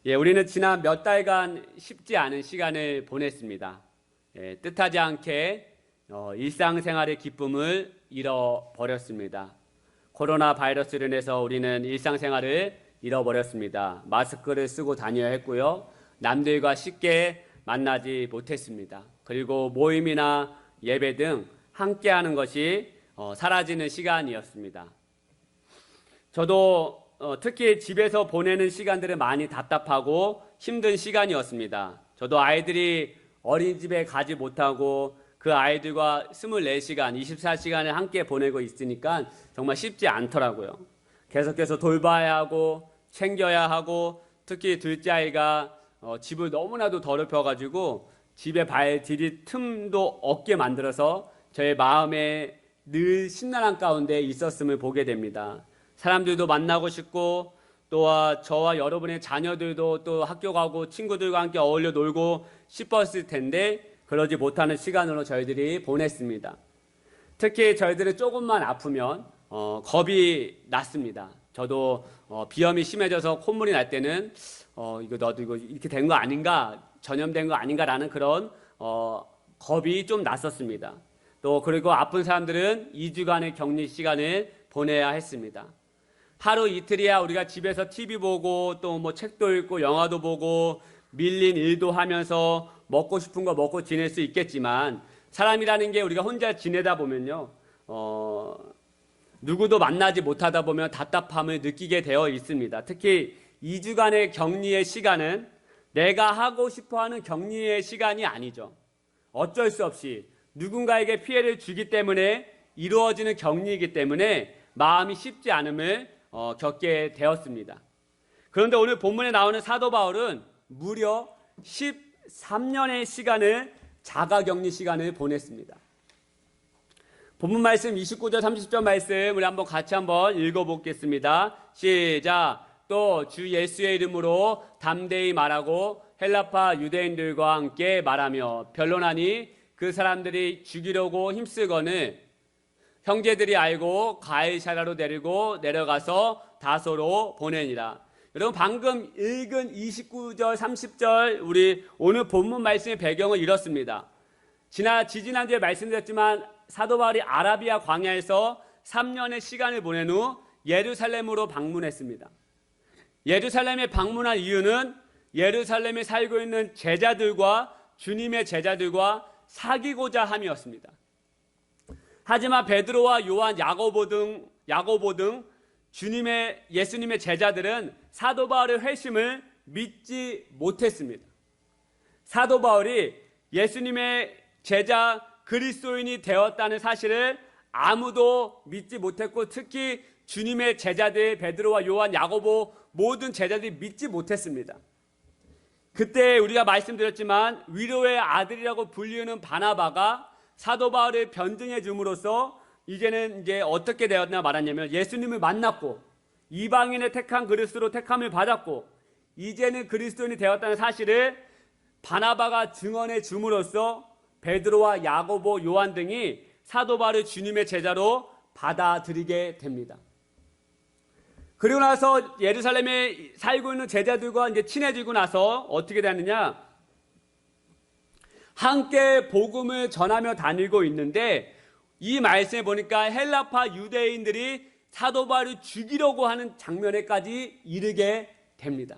우리는 지난 몇 달간 쉽지 않은 시간을 보냈습니다. 뜻하지 않게 일상생활의 기쁨을 잃어버렸습니다. 코로나 바이러스로 인해서 우리는 일상생활을 잃어버렸습니다. 마스크를 쓰고 다녀야 했고요. 남들과 쉽게 만나지 못했습니다. 그리고 모임이나 예배 등 함께하는 것이 사라지는 시간이었습니다. 저도 특히 집에서 보내는 시간들은 많이 답답하고 힘든 시간이었습니다. 저도 아이들이 어린이집에 가지 못하고 그 아이들과 24시간, 24시간을 함께 보내고 있으니까 정말 쉽지 않더라고요. 계속해서 돌봐야 하고 챙겨야 하고, 특히 둘째 아이가 집을 너무나도 더럽혀가지고 집에 발 디딜 틈도 없게 만들어서 저의 마음에 늘 심란한 가운데 있었음을 보게 됩니다. 사람들도 만나고 싶고, 또 저와 여러분의 자녀들도 또 학교 가고 친구들과 함께 어울려 놀고 싶었을 텐데 그러지 못하는 시간으로 저희들이 보냈습니다. 특히 저희들은 조금만 아프면 겁이 났습니다. 저도 비염이 심해져서 콧물이 날 때는 너도 이거 이렇게 된 거 아닌가, 전염된 거 아닌가라는 그런 겁이 좀 났었습니다. 또 그리고 아픈 사람들은 2주간의 격리 시간을 보내야 했습니다. 하루 이틀이야 우리가 집에서 TV 보고 또 뭐 책도 읽고 영화도 보고 밀린 일도 하면서 먹고 싶은 거 먹고 지낼 수 있겠지만, 사람이라는 게 우리가 혼자 지내다 보면요, 누구도 만나지 못하다 보면 답답함을 느끼게 되어 있습니다. 특히 2주간의 격리의 시간은 내가 하고 싶어하는 격리의 시간이 아니죠. 어쩔 수 없이 누군가에게 피해를 주기 때문에 이루어지는 격리이기 때문에 마음이 쉽지 않음을 겪게 되었습니다. 그런데 오늘 본문에 나오는 사도 바울은 무려 13년의 시간을 자가격리 시간을 보냈습니다. 본문 말씀 29절 30절 말씀 우리 한번 같이 한번 읽어보겠습니다. 시작. 또 주 예수의 이름으로 담대히 말하고 헬라파 유대인들과 함께 말하며 변론하니 그 사람들이 죽이려고 힘쓰거늘 형제들이 알고 가이사랴로 내려가서 다소로 보내니라. 여러분, 방금 읽은 29절 30절 우리 오늘 본문 말씀의 배경은 이렇습니다. 지지난주에 말씀드렸지만 사도 바울이 아라비아 광야에서 3년의 시간을 보낸 후 예루살렘으로 방문했습니다. 예루살렘에 방문한 이유는 예루살렘에 살고 있는 제자들과 주님의 제자들과 사귀고자 함이었습니다. 하지만 베드로와 요한, 야고보 등 예수님의 제자들은 사도 바울의 회심을 믿지 못했습니다. 사도 바울이 예수님의 제자 그리스도인이 되었다는 사실을 아무도 믿지 못했고, 특히 주님의 제자들 베드로와 요한, 야고보 모든 제자들이 믿지 못했습니다. 그때 우리가 말씀드렸지만 위로의 아들이라고 불리우는 바나바가 사도 바울을 변증해 줌으로써 이제는 어떻게 되었나 말하냐면, 예수님을 만났고 이방인의 택한 그리스도로 택함을 받았고 이제는 그리스도인이 되었다는 사실을 바나바가 증언해 줌으로써 베드로와 야고보, 요한 등이 사도 바울을 주님의 제자로 받아들이게 됩니다. 그리고 나서 예루살렘에 살고 있는 제자들과 친해지고 나서 어떻게 되느냐, 함께 복음을 전하며 다니고 있는데 이 말씀에 보니까 헬라파 유대인들이 사도 바울을 죽이려고 하는 장면에까지 이르게 됩니다.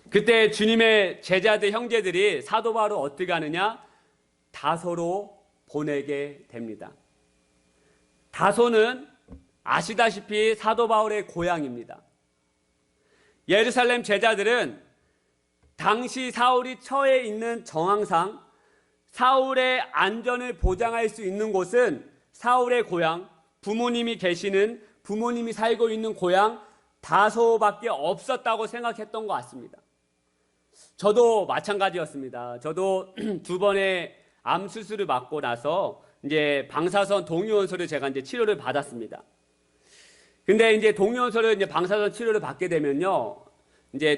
그때 주님의 제자들 형제들이 사도 바울을 어떻게 하느냐, 다소로 보내게 됩니다. 다소는 아시다시피 사도 바울의 고향입니다. 예루살렘 제자들은 당시 사울이 처해 있는 정황상 사울의 안전을 보장할 수 있는 곳은 사울의 고향, 부모님이 살고 있는 고향 다소밖에 없었다고 생각했던 것 같습니다. 저도 마찬가지였습니다. 저도 2번의 암 수술을 받고 나서 방사선 동요원소를 제가 치료를 받았습니다. 근데 동요원소를 방사선 치료를 받게 되면요,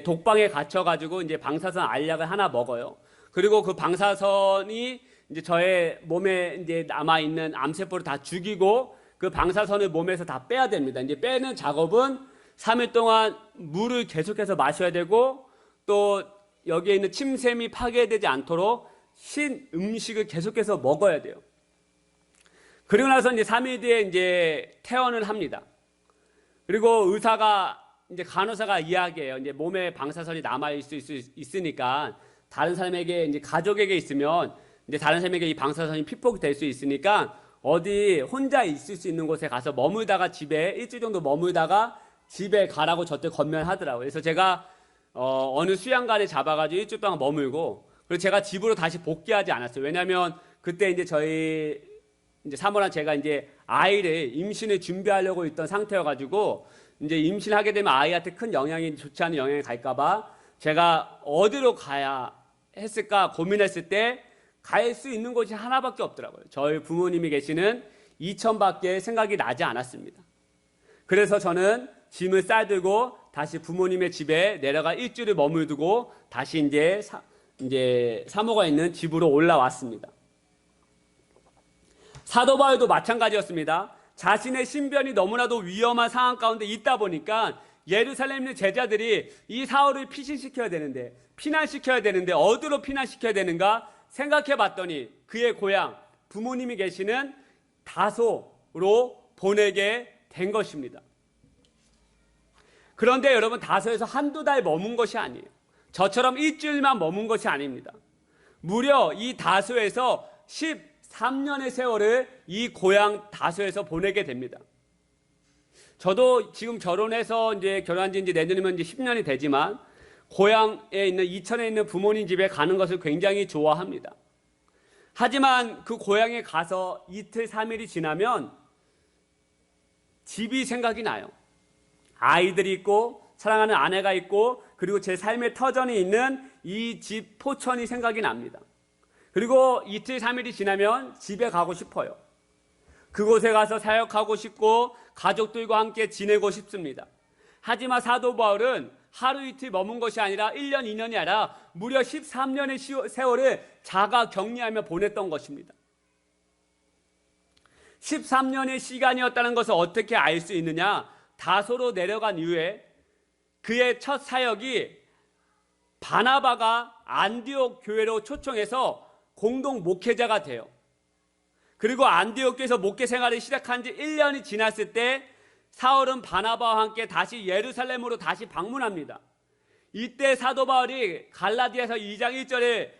독방에 갇혀가지고 방사선 알약을 하나 먹어요. 그리고 그 방사선이 저의 몸에 남아있는 암세포를 다 죽이고 그 방사선을 몸에서 다 빼야 됩니다. 빼는 작업은 3일 동안 물을 계속해서 마셔야 되고 또 여기에 있는 침샘이 파괴되지 않도록 신 음식을 계속해서 먹어야 돼요. 그리고 나서 이제 3일 뒤에 이제 퇴원을 합니다. 그리고 이제 간호사가 이야기해요. 이제 몸에 방사선이 남아있을 수 있으니까 다른 사람에게 이제 가족에게 있으면 이제 다른 사람에게 이 방사선이 피폭이 될 수 있으니까 어디 혼자 있을 수 있는 곳에 가서 머물다가 집에 일주일 정도 머물다가 집에 가라고 저한테 권면하더라고요. 그래서 제가 어느 수양관에 잡아가지고 일주일 동안 머물고 그리고 제가 집으로 다시 복귀하지 않았어요. 왜냐하면 그때 이제 저희 이제 사모랑 제가 이제 아이를 임신을 준비하려고 있던 상태여가지고 이제 임신하게 되면 아이한테 큰 영향이 좋지 않은 영향이 갈까봐 제가 어디로 가야 했을까 고민했을 때 갈 수 있는 곳이 하나밖에 없더라고요. 저희 부모님이 계시는 이천밖에 생각이 나지 않았습니다. 그래서 저는 짐을 싸들고 다시 부모님의 집에 내려가 일주일을 머물두고 다시 이제 사모가 있는 집으로 올라왔습니다. 사도 바울도 마찬가지였습니다. 자신의 신변이 너무나도 위험한 상황 가운데 있다 보니까 예루살렘에 있는 제자들이 이 사울을 피신시켜야 되는데 피난시켜야 되는데 어디로 피난시켜야 되는가 생각해 봤더니 그의 고향 부모님이 계시는 다소로 보내게 된 것입니다. 그런데 여러분 다소에서 한두 달 머문 것이 아니에요. 저처럼 일주일만 머문 것이 아닙니다. 무려 이 다소에서 13년의 세월을 이 고향 다소에서 보내게 됩니다. 저도 지금 결혼해서 이제 결혼한 지 이제 내년이면 이제 10년이 되지만 고향에 있는 이천에 있는 부모님 집에 가는 것을 굉장히 좋아합니다. 하지만 그 고향에 가서 이틀 3일이 지나면 집이 생각이 나요. 아이들이 있고 사랑하는 아내가 있고 그리고 제 삶의 터전이 있는 이 집 포천이 생각이 납니다. 그리고 이틀 3일이 지나면 집에 가고 싶어요. 그곳에 가서 사역하고 싶고 가족들과 함께 지내고 싶습니다. 하지만 사도 바울은 하루 이틀 머문 것이 아니라 1년 2년이 아니라 무려 13년의 세월을 자가 격리하며 보냈던 것입니다. 13년의 시간이었다는 것을 어떻게 알 수 있느냐? 다소로 내려간 이후에 그의 첫 사역이 바나바가 안디옥 교회로 초청해서 공동 목회자가 돼요. 그리고 안디옥 교회에서 목회 생활을 시작한 지 1년이 지났을 때 사울은 바나바와 함께 다시 예루살렘으로 다시 방문합니다. 이때 사도 바울이 갈라디아서 2장 1절에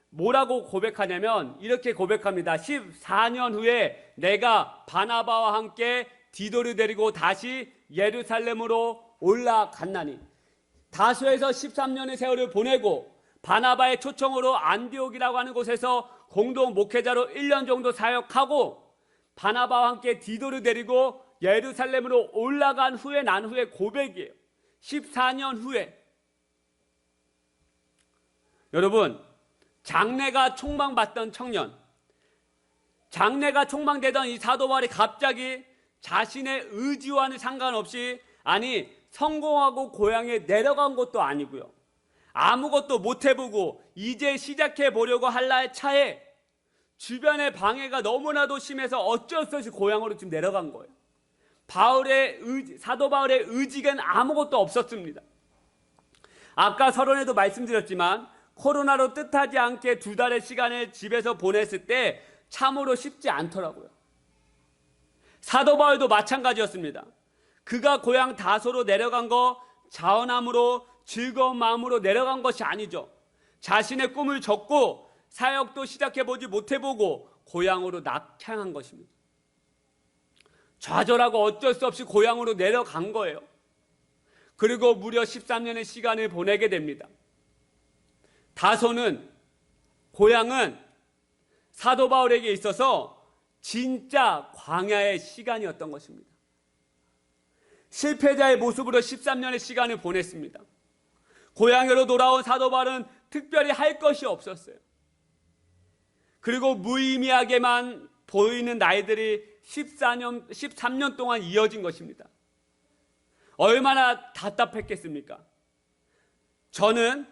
뭐라고 고백하냐면 이렇게 고백합니다. 14년 후에 내가 바나바와 함께 디도를 데리고 다시 예루살렘으로 올라갔나니. 다소에서 13년의 세월을 보내고 바나바의 초청으로 안디옥이라고 하는 곳에서 공동 목회자로 1년 정도 사역하고 바나바와 함께 디도를 데리고 예루살렘으로 올라간 후에 난 후에 고백이에요. 14년 후에. 여러분, 장래가 촉망받던 청년, 장래가 촉망되던 이 사도 바울이 갑자기 자신의 의지와는 상관없이 성공하고 고향에 내려간 것도 아니고요. 아무것도 못 해보고 이제 시작해 보려고 할 나의 차에 주변의 방해가 너무나도 심해서 어쩔 수 없이 고향으로 지금 내려간 거예요. 사도 바울의 의지는 아무것도 없었습니다. 아까 서론에도 말씀드렸지만 코로나로 뜻하지 않게 2달의 시간을 집에서 보냈을 때 참으로 쉽지 않더라고요. 사도 바울도 마찬가지였습니다. 그가 고향 다소로 내려간 거 자원함으로 즐거운 마음으로 내려간 것이 아니죠. 자신의 꿈을 접고 사역도 시작해보지 못해보고 고향으로 낙향한 것입니다. 좌절하고 어쩔 수 없이 고향으로 내려간 거예요. 그리고 무려 13년의 시간을 보내게 됩니다. 고향은 사도 바울에게 있어서 진짜 광야의 시간이었던 것입니다. 실패자의 모습으로 13년의 시간을 보냈습니다. 고향으로 돌아온 사도 바울은 특별히 할 것이 없었어요. 그리고 무의미하게만 보이는 날들이 13년 동안 이어진 것입니다. 얼마나 답답했겠습니까? 저는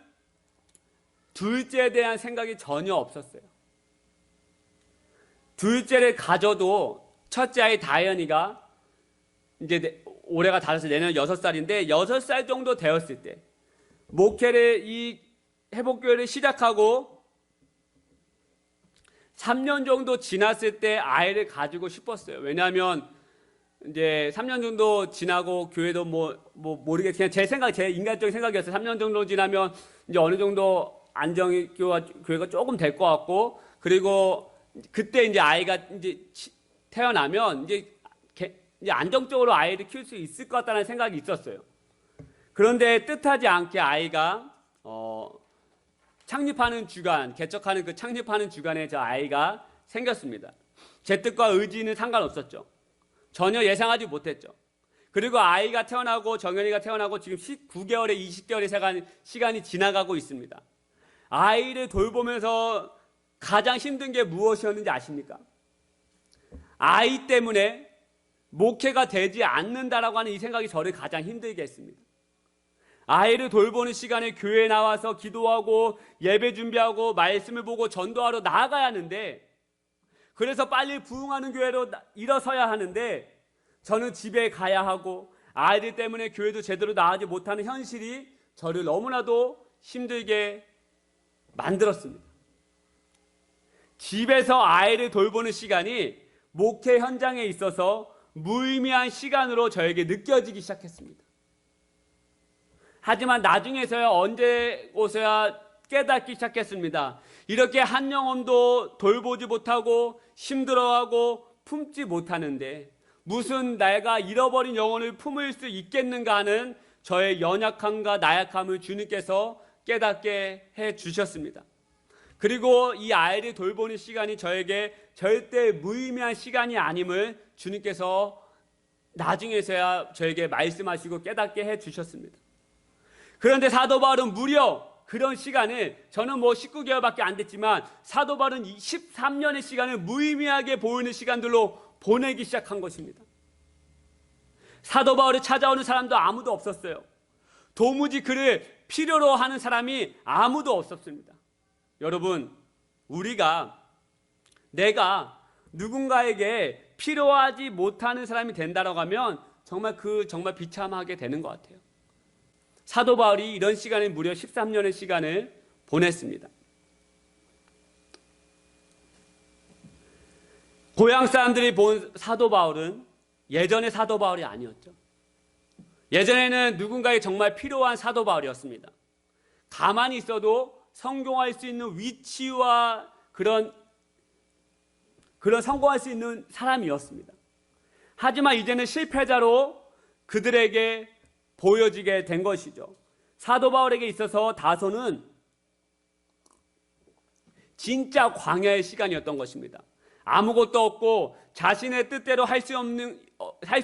둘째에 대한 생각이 전혀 없었어요. 둘째를 가져도 첫째 아이 다현이가 이제 올해가 5살, 내년 6살인데 6살 정도 되었을 때 목회를 이 회복교회를 시작하고 3년 정도 지났을 때 아이를 가지고 싶었어요. 왜냐하면 이제 3년 정도 지나고 교회도 모르게 그냥 제 생각, 제 인간적인 생각이었어요. 3년 정도 지나면 이제 어느 정도 안정이 교회가 조금 될 것 같고, 그리고 그때 이제 아이가 이제 태어나면 이제 안정적으로 아이를 키울 수 있을 것 같다는 생각이 있었어요. 그런데 뜻하지 않게 아이가 창립하는 주간, 개척하는 그 창립하는 주간에 저 아이가 생겼습니다. 제 뜻과 의지는 상관없었죠. 전혀 예상하지 못했죠. 그리고 아이가 태어나고 정연이가 태어나고 지금 19개월에 20개월의 시간이 지나가고 있습니다. 아이를 돌보면서 가장 힘든 게 무엇이었는지 아십니까? 아이 때문에 목회가 되지 않는다라고 하는 이 생각이 저를 가장 힘들게 했습니다. 아이를 돌보는 시간에 교회에 나와서 기도하고 예배 준비하고 말씀을 보고 전도하러 나아가야 하는데, 그래서 빨리 부흥하는 교회로 일어서야 하는데 저는 집에 가야 하고 아이들 때문에 교회도 제대로 나가지 못하는 현실이 저를 너무나도 힘들게 만들었습니다. 집에서 아이를 돌보는 시간이 목회 현장에 있어서 무의미한 시간으로 저에게 느껴지기 시작했습니다. 하지만 나중에서야 언제고서야 깨닫기 시작했습니다. 이렇게 한 영혼도 돌보지 못하고 힘들어하고 품지 못하는데 무슨 내가 잃어버린 영혼을 품을 수 있겠는가 하는 저의 연약함과 나약함을 주님께서 깨닫게 해 주셨습니다. 그리고 이 아이를 돌보는 시간이 저에게 절대 무의미한 시간이 아님을 주님께서 나중에서야 저에게 말씀하시고 깨닫게 해 주셨습니다. 그런데 사도 바울은 무려 그런 시간을, 저는 19개월밖에 안 됐지만 사도 바울은 13년의 시간을 무의미하게 보이는 시간들로 보내기 시작한 것입니다. 사도 바울을 찾아오는 사람도 아무도 없었어요. 도무지 그를 필요로 하는 사람이 아무도 없었습니다. 여러분, 내가 누군가에게 필요하지 못하는 사람이 된다고 하면 정말 비참하게 되는 것 같아요. 사도 바울이 이런 시간에 무려 13년의 시간을 보냈습니다. 고향 사람들이 본 사도 바울은 예전의 사도 바울이 아니었죠. 예전에는 누군가에 정말 필요한 사도 바울이었습니다. 가만히 있어도 성공할 수 있는 위치와 그런 성공할 수 있는 사람이었습니다. 하지만 이제는 실패자로 그들에게 보여지게 된 것이죠. 사도 바울에게 있어서 다소는 진짜 광야의 시간이었던 것입니다. 아무것도 없고 자신의 뜻대로 할 수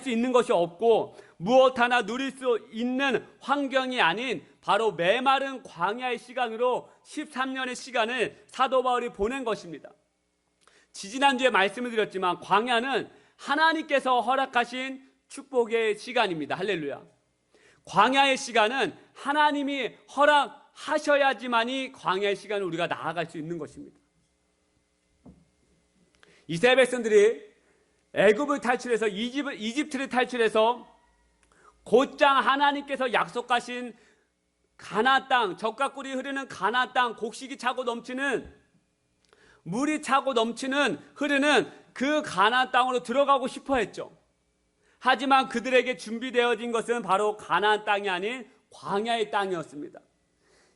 있는 것이 없고 무엇 하나 누릴 수 있는 환경이 아닌 바로 메마른 광야의 시간으로 13년의 시간을 사도 바울이 보낸 것입니다. 지지난주에 말씀을 드렸지만 광야는 하나님께서 허락하신 축복의 시간입니다. 할렐루야. 광야의 시간은 하나님이 허락하셔야지만이 광야의 시간을 우리가 나아갈 수 있는 것입니다. 이스라엘 백성들이 애굽을 탈출해서 이집트를 탈출해서 곧장 하나님께서 약속하신 가나안 땅, 젖과 꿀이 흐르는 가나안 땅, 곡식이 차고 넘치는, 물이 차고 넘치는 흐르는 그 가나안 땅으로 들어가고 싶어 했죠. 하지만 그들에게 준비되어진 것은 바로 가나안 땅이 아닌 광야의 땅이었습니다.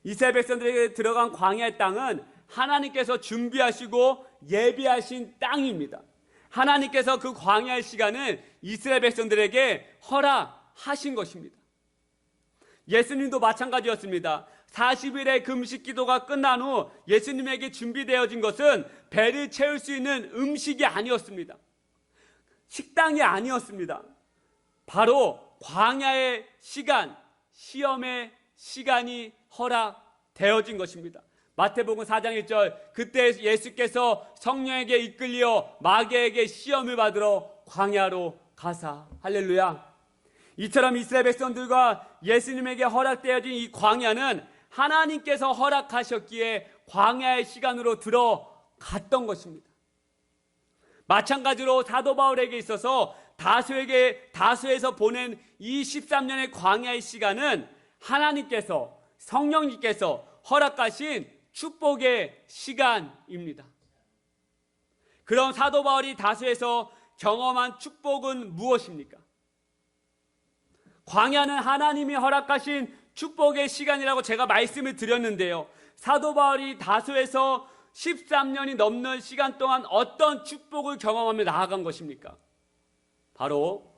이스라엘 백성들에게 들어간 광야의 땅은 하나님께서 준비하시고 예비하신 땅입니다. 하나님께서 그 광야의 시간을 이스라엘 백성들에게 허락하신 것입니다. 예수님도 마찬가지였습니다. 40일의 금식 기도가 끝난 후 예수님에게 준비되어진 것은 배를 채울 수 있는 음식이 아니었습니다. 식당이 아니었습니다. 바로 광야의 시간, 시험의 시간이 허락되어진 것입니다. 마태복음 4장 1절, 그때 예수께서 성령에게 이끌려 마귀에게 시험을 받으러 광야로 가사. 할렐루야. 이처럼 이스라엘 백성들과 예수님에게 허락되어진 이 광야는 하나님께서 허락하셨기에 광야의 시간으로 들어갔던 것입니다. 마찬가지로 사도 바울에게 있어서 다수에서 보낸 이 13년의 광야의 시간은 하나님께서, 성령님께서 허락하신 축복의 시간입니다. 그럼 사도 바울이 다수에서 경험한 축복은 무엇입니까? 광야는 하나님이 허락하신 축복의 시간이라고 제가 말씀을 드렸는데요. 사도 바울이 다수에서 13년이 넘는 시간 동안 어떤 축복을 경험하며 나아간 것입니까? 바로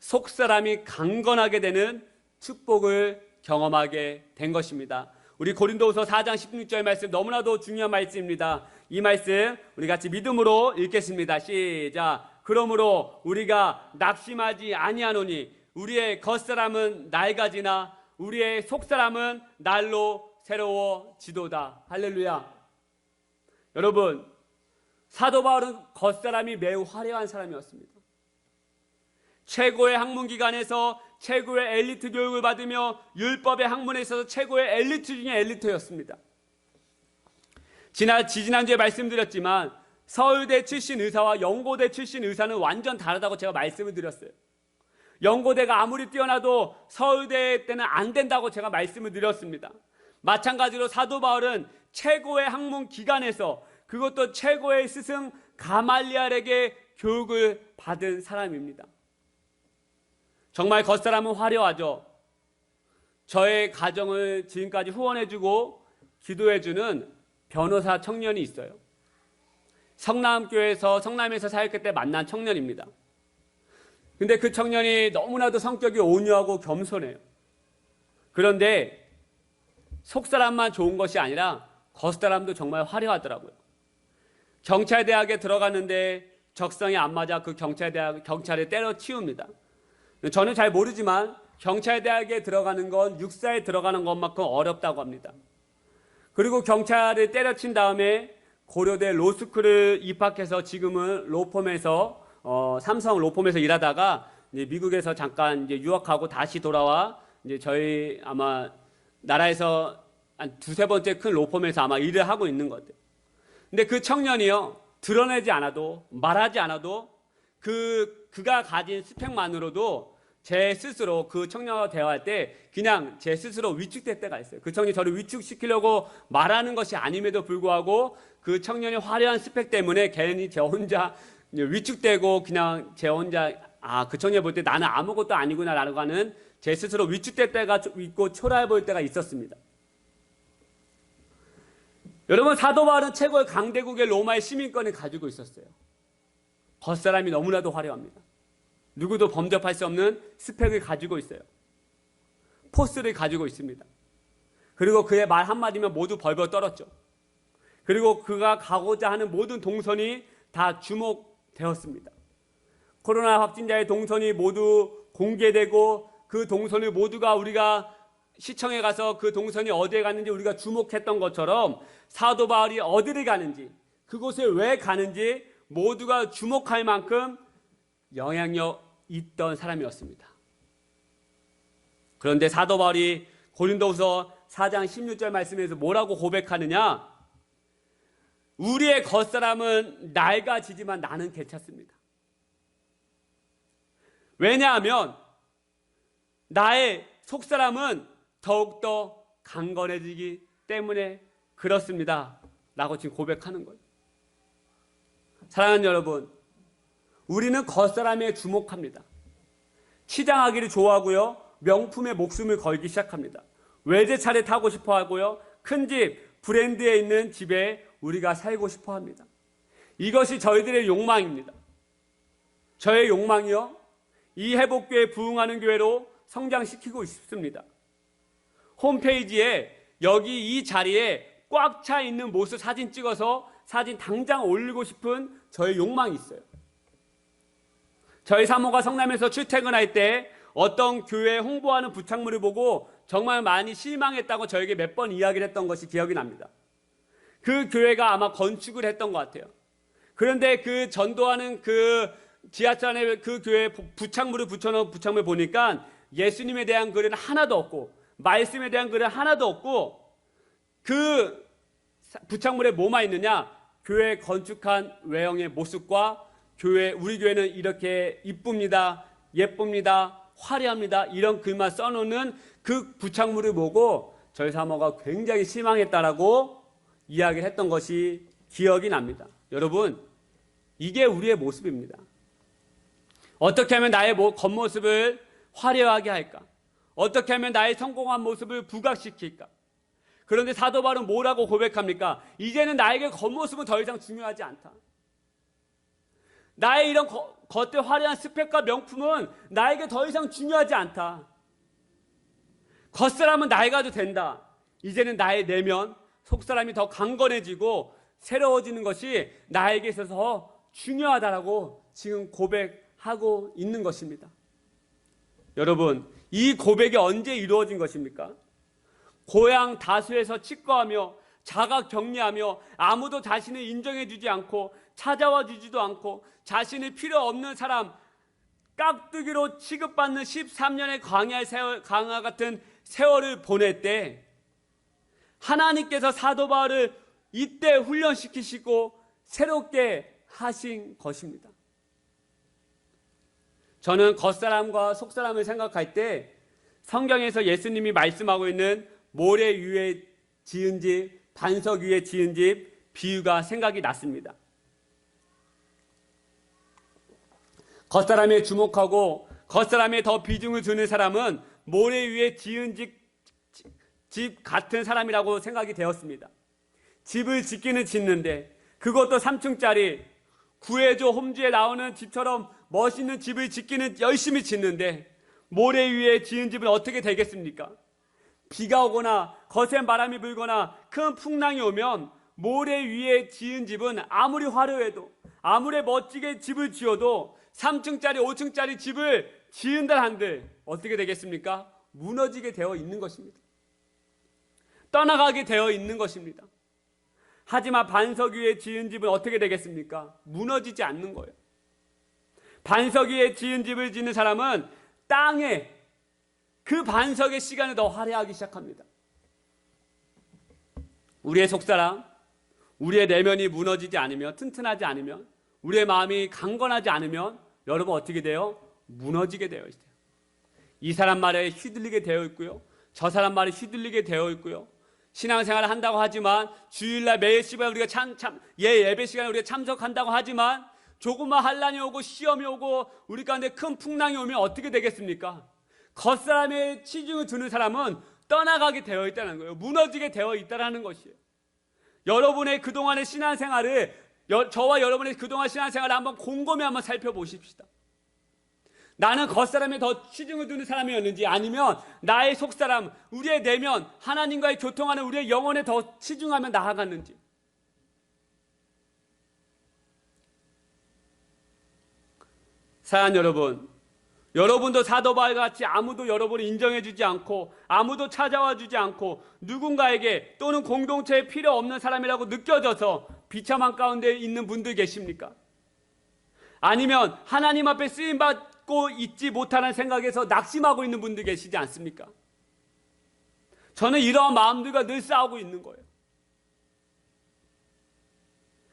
속사람이 강건하게 되는 축복을 경험하게 된 것입니다. 우리 고린도후서 4장 16절 말씀, 너무나도 중요한 말씀입니다. 이 말씀 우리 같이 믿음으로 읽겠습니다. 시작. 그러므로 우리가 낙심하지 아니하노니 우리의 겉사람은 낡아지나 우리의 속사람은 날로 새로워지도다. 할렐루야. 여러분, 사도 바울은 겉사람이 매우 화려한 사람이었습니다. 최고의 학문 기관에서 최고의 엘리트 교육을 받으며 율법의 학문에 있어서 최고의 엘리트 중에 엘리트였습니다. 지난주에 말씀드렸지만 서울대 출신 의사와 연고대 출신 의사는 완전 다르다고 제가 말씀을 드렸어요. 연고대가 아무리 뛰어나도 서울대 때는 안 된다고 제가 말씀을 드렸습니다. 마찬가지로 사도 바울은 최고의 학문 기관에서, 그것도 최고의 스승 가말리엘에게 교육을 받은 사람입니다. 정말 겉사람은 화려하죠. 저의 가정을 지금까지 후원해주고 기도해주는 변호사 청년이 있어요. 성남에서 사역할 때 만난 청년입니다. 근데 그 청년이 너무나도 성격이 온유하고 겸손해요. 그런데 속사람만 좋은 것이 아니라 겉사람도 정말 화려하더라고요. 경찰대학에 들어갔는데 적성이 안 맞아 그 경찰을 때려치웁니다. 저는 잘 모르지만 경찰대학에 들어가는 건 육사에 들어가는 것만큼 어렵다고 합니다. 그리고 경찰을 때려친 다음에 고려대 로스쿨을 입학해서 지금은 로펌에서 삼성 로펌에서 일하다가 이제 미국에서 잠깐 이제 유학하고 다시 돌아와 이제 저희 아마 나라에서 한 두세 번째 큰 로펌에서 아마 일을 하고 있는 것 같아요. 근데 그 청년이요, 드러내지 않아도, 말하지 않아도 그가 가진 스펙만으로도 제 스스로 그 청년과 대화할 때 그냥 제 스스로 위축될 때가 있어요. 그 청년이 저를 위축시키려고 말하는 것이 아님에도 불구하고 그 청년의 화려한 스펙 때문에 괜히 제 혼자 위축되고 그냥 제 혼자 그 청년 볼 때 나는 아무것도 아니구나 라고 하는 제 스스로 위축될 때가 있고 초라해 보일 때가 있었습니다. 여러분, 사도 바울은 최고의 강대국의 로마의 시민권을 가지고 있었어요. 겉사람이 너무나도 화려합니다. 누구도 범접할 수 없는 스펙을 가지고 있어요. 포스를 가지고 있습니다. 그리고 그의 말 한마디면 모두 벌벌 떨었죠. 그리고 그가 가고자 하는 모든 동선이 다 주목되었습니다. 코로나 확진자의 동선이 모두 공개되고 그 동선을 모두가 우리가 시청에 가서 그 동선이 어디에 갔는지 우리가 주목했던 것처럼 사도 바울이 어디를 가는지, 그곳에 왜 가는지 모두가 주목할 만큼 영향력 있던 사람이었습니다. 그런데 사도 바울이 고린도후서 4장 16절 말씀에서 뭐라고 고백하느냐? 우리의 겉사람은 낡아지지만 나는 괜찮습니다. 왜냐하면 나의 속사람은 더욱더 강건해지기 때문에 그렇습니다 라고 지금 고백하는 거예요. 사랑하는 여러분, 우리는 겉사람에 주목합니다. 치장하기를 좋아하고요, 명품에 목숨을 걸기 시작합니다. 외제차를 타고 싶어 하고요, 큰 집, 브랜드에 있는 집에 우리가 살고 싶어 합니다. 이것이 저희들의 욕망입니다. 저의 욕망이요, 이 회복교회 부흥하는 교회로 성장시키고 싶습니다. 홈페이지에 여기 이 자리에 꽉 차 있는 모습 사진 찍어서 사진 당장 올리고 싶은 저의 욕망이 있어요. 저희 사모가 성남에서 출퇴근할 때 어떤 교회 홍보하는 부착물을 보고 정말 많이 실망했다고 저에게 몇 번 이야기를 했던 것이 기억이 납니다. 그 교회가 아마 건축을 했던 것 같아요. 그런데 그 전도하는 그 지하철 안에 그 교회 부착물을 붙여놓은 부착물 보니까 예수님에 대한 글은 하나도 없고 말씀에 대한 글은 하나도 없고 그 부착물에 뭐만 있느냐? 교회 건축한 외형의 모습과 교회, 우리 교회는 이렇게 이쁩니다, 예쁩니다, 화려합니다, 이런 글만 써놓는 그 부착물을 보고 저희 사모가 굉장히 실망했다라고 이야기를 했던 것이 기억이 납니다. 여러분, 이게 우리의 모습입니다. 어떻게 하면 나의 겉모습을 화려하게 할까? 어떻게 하면 나의 성공한 모습을 부각시킬까? 그런데 사도 바울은 뭐라고 고백합니까? 이제는 나에게 겉모습은 더 이상 중요하지 않다. 나의 이런 겉에 화려한 스펙과 명품은 나에게 더 이상 중요하지 않다. 겉사람은 나이 가도 된다. 이제는 나의 내면, 속사람이 더 강건해지고 새로워지는 것이 나에게 있어서 중요하다라고 지금 고백하고 있는 것입니다. 여러분, 이 고백이 언제 이루어진 것입니까? 고향 다수에서 치과하며 자가격리하며 아무도 자신을 인정해주지 않고 찾아와 주지도 않고 자신이 필요 없는 사람 깍두기로 취급받는 13년의 광야 같은 세월을 보낼 때 하나님께서 사도 바울을 이때 훈련시키시고 새롭게 하신 것입니다. 저는 겉사람과 속사람을 생각할 때 성경에서 예수님이 말씀하고 있는 모래 위에 지은 집, 반석 위에 지은 집 비유가 생각이 났습니다. 겉사람에 주목하고 겉사람에 더 비중을 두는 사람은 모래 위에 지은 집 같은 사람이라고 생각이 되었습니다. 집을 짓는데 그것도 3층짜리 구해줘 홈즈에 나오는 집처럼 멋있는 집을 열심히 짓는데 모래 위에 지은 집은 어떻게 되겠습니까? 비가 오거나 거센 바람이 불거나 큰 풍랑이 오면 모래 위에 지은 집은 아무리 화려해도 아무리 멋지게 집을 지어도 3층짜리 5층짜리 집을 지은다 한들 어떻게 되겠습니까? 무너지게 되어 있는 것입니다. 떠나가게 되어 있는 것입니다. 하지만 반석 위에 지은 집은 어떻게 되겠습니까? 무너지지 않는 거예요. 반석 위에 지은 집을 짓는 사람은 땅에 그 반석의 시간을 더 화려하기 시작합니다. 우리의 속사람, 우리의 내면이 무너지지 않으면, 튼튼하지 않으면, 우리의 마음이 강건하지 않으면 여러분 어떻게 돼요? 무너지게 되어 있어요. 이 사람 말에 휘둘리게 되어 있고요. 저 사람 말에 휘둘리게 되어 있고요. 신앙생활을 한다고 하지만 주일날 매일 시간에 우리가 예배 시간에 우리가 참석한다고 하지만 조금만 환난이 오고 시험이 오고 우리 가운데 큰 풍랑이 오면 어떻게 되겠습니까? 겉사람에 치중을 두는 사람은 떠나가게 되어 있다는 거예요. 무너지게 되어 있다는 것이에요. 여러분의 그동안의 신앙생활을 저와 여러분의 그동안 신앙생활을 한번 곰곰이 한번 살펴보십시다. 나는 겉사람에 더 치중을 두는 사람이었는지 아니면 나의 속사람, 우리의 내면, 하나님과의 교통하는 우리의 영혼에 더 치중하며 나아갔는지. 사랑하는 여러분, 여러분도 사도 바울과 같이 아무도 여러분을 인정해주지 않고 아무도 찾아와주지 않고 누군가에게 또는 공동체에 필요 없는 사람이라고 느껴져서 비참한 가운데 있는 분들 계십니까? 아니면 하나님 앞에 쓰임받고 있지 못하는 생각에서 낙심하고 있는 분들 계시지 않습니까? 저는 이러한 마음들과 늘 싸우고 있는 거예요.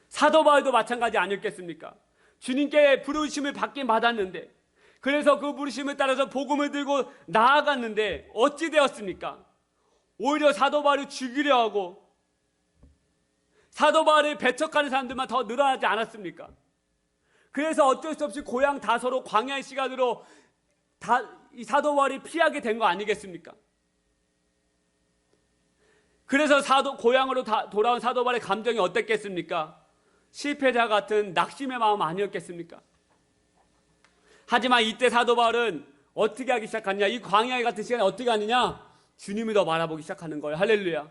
사도 바울도 마찬가지 아니었겠습니까? 주님께 부르심을 받긴 받았는데 그래서 그 부르심을 따라서 복음을 들고 나아갔는데 어찌 되었습니까? 오히려 사도 바울을 죽이려 하고 사도 바울을 배척하는 사람들만 더 늘어나지 않았습니까? 그래서 어쩔 수 없이 고향 다소로 광야의 시간으로 이 사도 바울이 피하게 된 거 아니겠습니까? 그래서 고향으로 돌아온 사도 바울의 감정이 어땠겠습니까? 실패자 같은 낙심의 마음 아니었겠습니까? 하지만 이때 사도 바울은 어떻게 하기 시작하느냐? 이 광야 같은 시간에 어떻게 하느냐? 주님을 더 바라보기 시작하는 거예요. 할렐루야.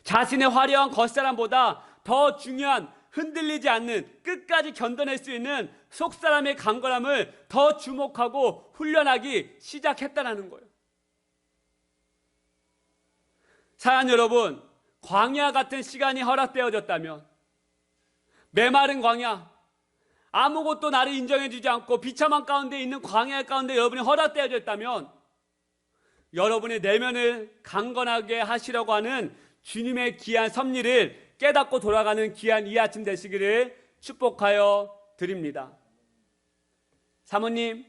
자신의 화려한 겉사람보다 더 중요한 흔들리지 않는 끝까지 견뎌낼 수 있는 속사람의 강건함을 더 주목하고 훈련하기 시작했다는 거예요. 사랑하는 여러분, 광야 같은 시간이 허락되어졌다면 메마른 광야, 아무것도 나를 인정해주지 않고 비참한 가운데 있는 광야 가운데 여러분이 허락되어졌다면 여러분의 내면을 강건하게 하시려고 하는 주님의 귀한 섭리를 깨닫고 돌아가는 귀한 이 아침 되시기를 축복하여 드립니다. 사모님,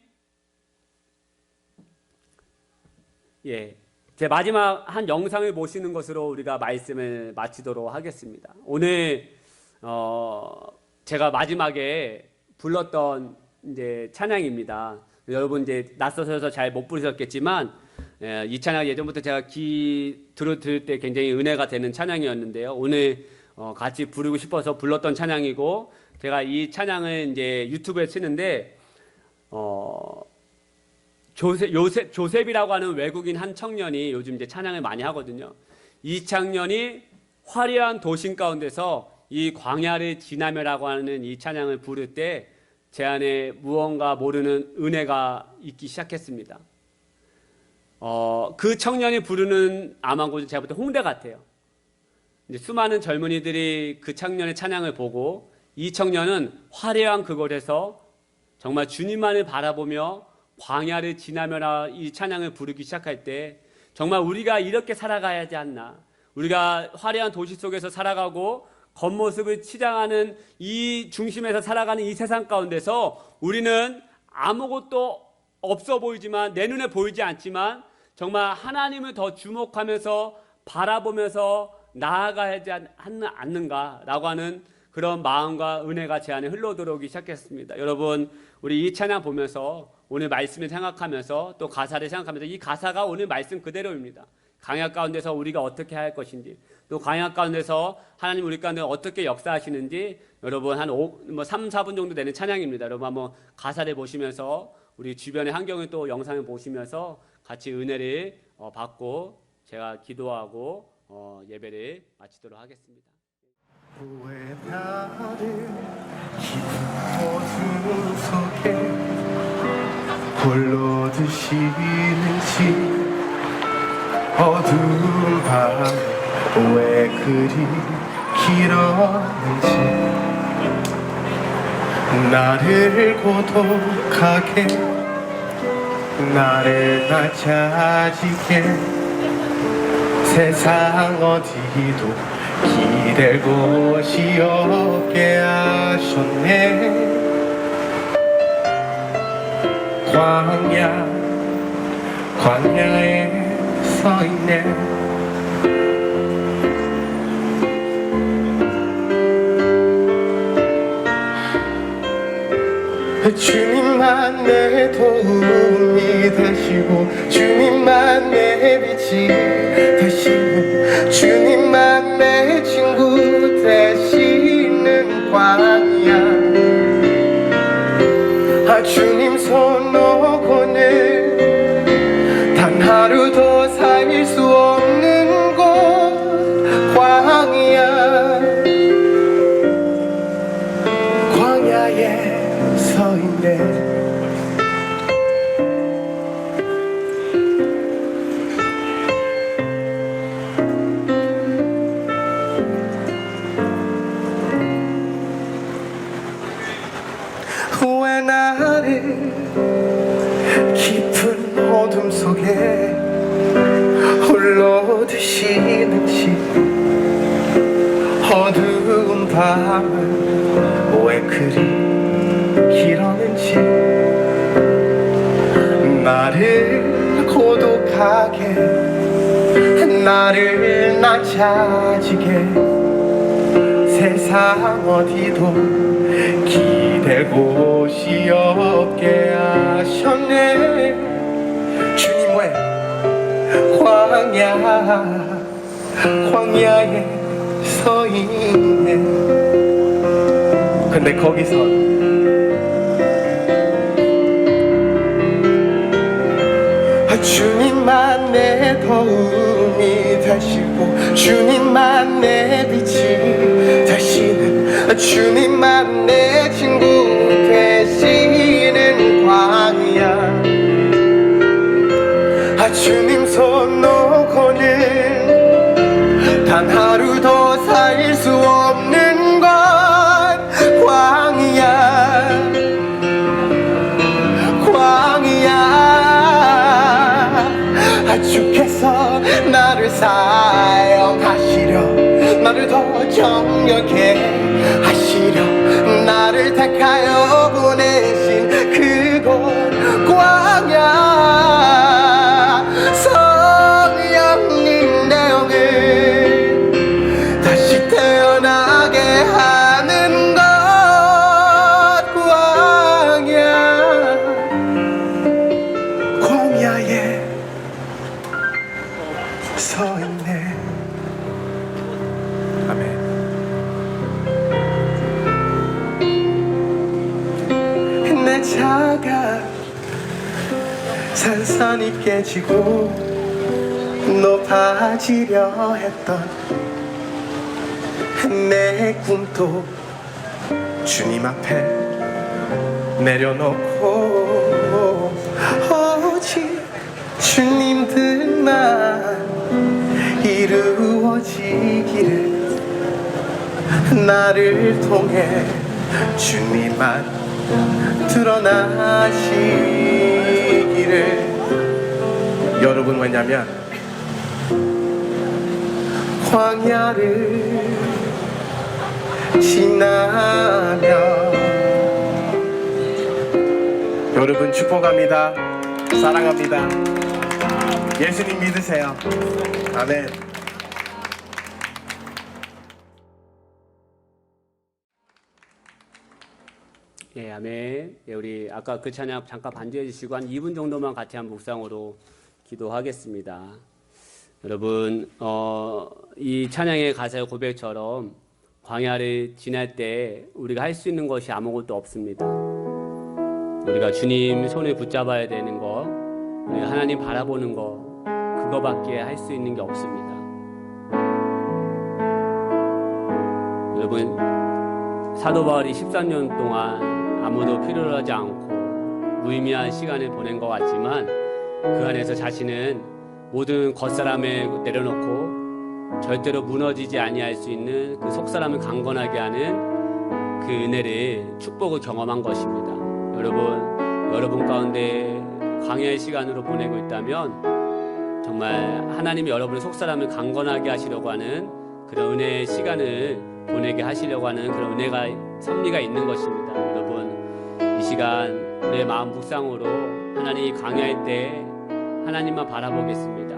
제 마지막 한 영상을 보시는 것으로 우리가 말씀을 마치도록 하겠습니다. 오늘 제가 마지막에 불렀던 이제 찬양입니다. 여러분 이제 낯서셔서 잘 못 부르셨겠지만 이 찬양 예전부터 제가 들을 때 굉장히 은혜가 되는 찬양이었는데요. 오늘 같이 부르고 싶어서 불렀던 찬양이고, 제가 이 찬양을 이제 유튜브에 치는데 조셉이라고 하는 외국인 한 청년이 요즘 이제 찬양을 많이 하거든요. 이 청년이 화려한 도심 가운데서 이 광야를 지나며라고 하는 이 찬양을 부를 때 제 안에 무언가 모르는 은혜가 있기 시작했습니다. 그 청년이 부르는 아마도 제가 볼 때 홍대 같아요. 이제 수많은 젊은이들이 그 청년의 찬양을 보고 이 청년은 화려한 그곳에서 정말 주님만을 바라보며 광야를 지나며라 이 찬양을 부르기 시작할 때 정말 우리가 이렇게 살아가야 하지 않나, 우리가 화려한 도시 속에서 살아가고 겉모습을 치장하는 이 중심에서 살아가는 이 세상 가운데서 우리는 아무것도 없어 보이지만, 내 눈에 보이지 않지만 정말 하나님을 더 주목하면서 바라보면서 나아가야 하지 않는가라고 하는 그런 마음과 은혜가 제 안에 흘러들어오기 시작했습니다. 여러분, 우리 이 찬양 보면서 오늘 말씀을 생각하면서 또 가사를 생각하면서, 이 가사가 오늘 말씀 그대로입니다. 광야 가운데서 우리가 어떻게 할 것인지, 또 광야 가운데서 하나님 우리 가운데 어떻게 역사하시는지, 여러분 한 3, 4분 정도 되는 찬양입니다. 여러분 한번 가사를 보시면서 우리 주변의 환경을 또 영상을 보시면서 같이 은혜를 받고 제가 기도하고 예배를 마치도록 하겠습니다. 왜 나를 깊은 어둠 속에 홀로 두시는지, 어두운 밤 왜 그리 길었는지, 나를 고독하게, 나를 낮아지게, 세상 어디도 기댈 곳이 없게 하셨네. 광야에 서 있네. 주님만 내 도움이 되시고, 주님만 내 빛이 되시고, 주님만 내 친구 되시는 광야. 주님 손 놓고는 단 하루도 살 수 없는 곳, 광야에 서 있네. 왜 나를 깊은 어둠 속에 홀로 두시는지, 어두운 밤은 왜 그리 길었는지, 나를 고독하게, 나를 낮아지게, 세상 어디도 기댈 곳이 없게 하셨네. 주님 왜 광야에 서 있네. 근데 거기서 주님만 내 도움이 되시고, 주님만 내 빛이 되시는, 주님만 내 친구 되시는 광야. 주님 손 놓고는 단 하루도 살 수 없는 것, 광야. 주께서 나를 사용하시려, 나를 더 정력해 하시려, 나를 택 산산이 깨지고 높아지려 했던 내 꿈도 주님 앞에 내려놓고 오직 주님들만 이루어지기를, 나를 통해 주님만 드러나시기를. 여러분, 왜냐면 광야를 지나면 여러분 축복합니다. 사랑합니다. 예수님 믿으세요. 아멘. 예, 아멘. 예, 우리 아까 그 찬양 잠깐 반주해 주시고 한 2분 정도만 같이 한 묵상으로 기도하겠습니다. 여러분, 이 찬양의 가사의 고백처럼 광야를 지날 때 우리가 할 수 있는 것이 아무것도 없습니다. 우리가 주님 손을 붙잡아야 되는 거, 우리가 하나님 바라보는 거, 그거밖에 할 수 있는 게 없습니다. 여러분, 사도 바울이 13년 동안 아무도 필요로 하지 않고 무의미한 시간을 보낸 것 같지만 그 안에서 자신은 모든 겉사람을 내려놓고 절대로 무너지지 아니할 수 있는 그 속사람을 강건하게 하는 그 은혜를, 축복을 경험한 것입니다. 여러분 가운데 광야의 시간으로 보내고 있다면 정말 하나님이 여러분의 속사람을 강건하게 하시려고 하는 그런 은혜의 시간을 보내게 하시려고 하는 그런 은혜가, 섭리가 있는 것입니다. 여러분, 이 시간 우리의 마음 묵상으로 하나님이 광야일 때 하나님만 바라보겠습니다.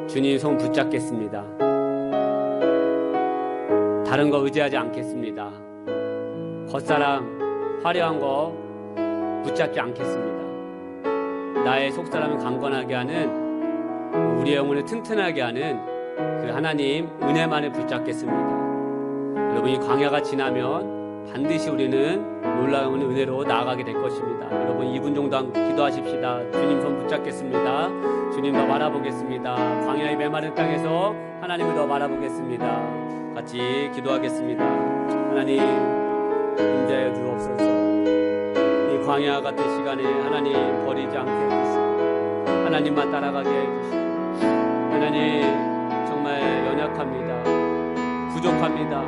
주님 손 붙잡겠습니다. 다른 거 의지하지 않겠습니다. 겉사람 화려한 거 붙잡지 않겠습니다. 나의 속사람을 강건하게 하는, 우리의 영혼을 튼튼하게 하는 그 하나님 은혜만을 붙잡겠습니다. 여러분, 이 광야가 지나면 반드시 우리는 놀라운 은혜로 나아가게 될 것입니다. 여러분, 2분 정도 기도하십시다. 주님 손 붙잡겠습니다. 주님 더 바라보겠습니다. 광야의 메마른 땅에서 하나님을 더 바라보겠습니다. 같이 기도하겠습니다. 하나님, 임자여 주옵소서. 이 광야 같은 시간에 하나님 버리지 않게 해주시고 하나님만 따라가게 해주시고, 하나님 정말 연약합니다. 부족합니다.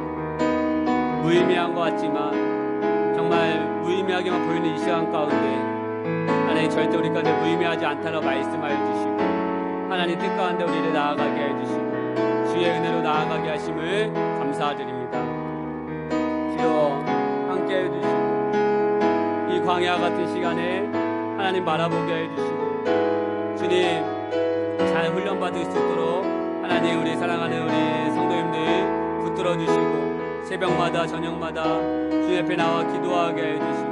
무의미한 것 같지만 정말 무의미하게만 보이는 이 시간 가운데 하나님 절대 우리 가운데 무의미하지 않다라고 말씀하여 주시고 하나님 뜻 가운데 우리를 나아가게 해주시고 주의 은혜로 나아가게 하심을 감사드립니다. 주여 함께 해주시고 이 광야 같은 시간에 하나님 바라보게 해주시고 주님 잘 훈련받을 수 있도록 하나님 우리 사랑하는 우리 성도님들 붙들어 주시고 새벽마다 저녁마다 주님 앞에 나와 기도하게 해주시고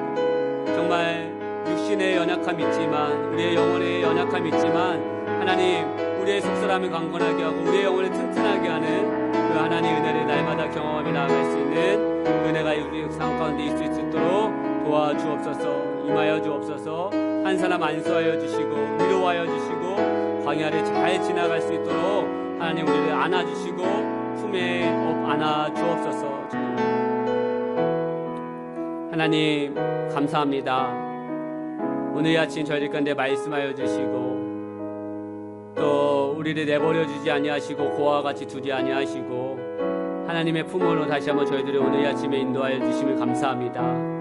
정말 육신의 연약함이 있지만 우리의 영혼의 연약함이 있지만 하나님 우리의 속사람을 강건하게 하고 우리의 영혼을 튼튼하게 하는 그 하나님 은혜를 날마다 경험하며 나아갈 수 있는 그 은혜가 우리 삶 가운데 있을 수 있도록 도와주옵소서. 임하여 주옵소서. 한 사람 안수하여 주시고 위로하여 주시고 광야를 잘 지나갈 수 있도록 하나님 우리를 안아주시고 품에 안아 주옵소서. 하나님 감사합니다. 오늘 아침 저희들 가운데 말씀하여 주시고 또 우리를 내버려 주지 아니하시고 고아와 같이 두지 아니하시고 하나님의 품으로 다시 한번 저희들을 오늘 아침에 인도하여 주심을 감사합니다.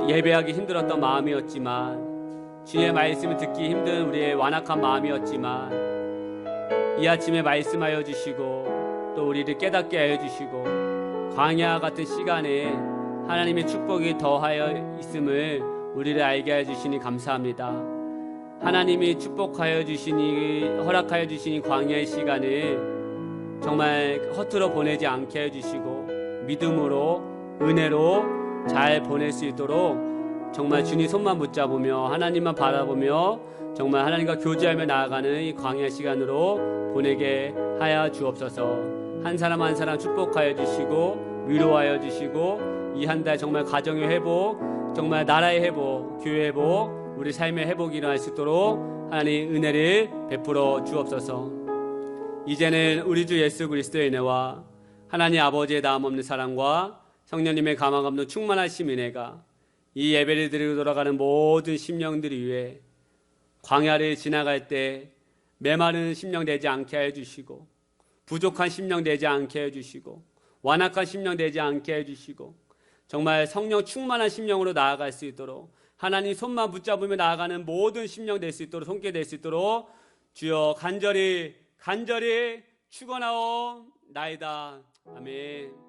예배하기 힘들었던 마음이었지만 주의 말씀을 듣기 힘든 우리의 완악한 마음이었지만 이 아침에 말씀하여 주시고 또 우리를 깨닫게 하여 주시고 광야 같은 시간에 하나님의 축복이 더하여 있음을 우리를 알게 하여 주시니 감사합니다. 하나님이 축복하여 주시니 허락하여 주시니 광야의 시간을 정말 허투루 보내지 않게 해주시고 믿음으로 은혜로 잘 보낼 수 있도록 정말 주님 손만 붙잡으며 하나님만 바라보며 정말 하나님과 교제하며 나아가는 이 광야 시간으로 보내게 하여 주옵소서. 한 사람 한 사람 축복하여 주시고 위로하여 주시고 이 한 달 정말 가정의 회복, 정말 나라의 회복, 교회 회복, 우리 삶의 회복이 일어날 수 있도록 하나님 은혜를 베풀어 주옵소서. 이제는 우리 주 예수 그리스도의 은혜와 하나님 아버지의 다음 없는 사랑과 성령님의 감화 감동 충만하심 은혜가 이 예배를 드리고 돌아가는 모든 심령들 위해 광야를 지나갈 때 메마른 심령 되지 않게 해주시고 부족한 심령 되지 않게 해주시고 완악한 심령 되지 않게 해주시고 정말 성령 충만한 심령으로 나아갈 수 있도록 하나님 손만 붙잡으며 나아가는 모든 심령 될 수 있도록 손길 될 수 있도록 주여 간절히 축원하옵나이다. 아멘.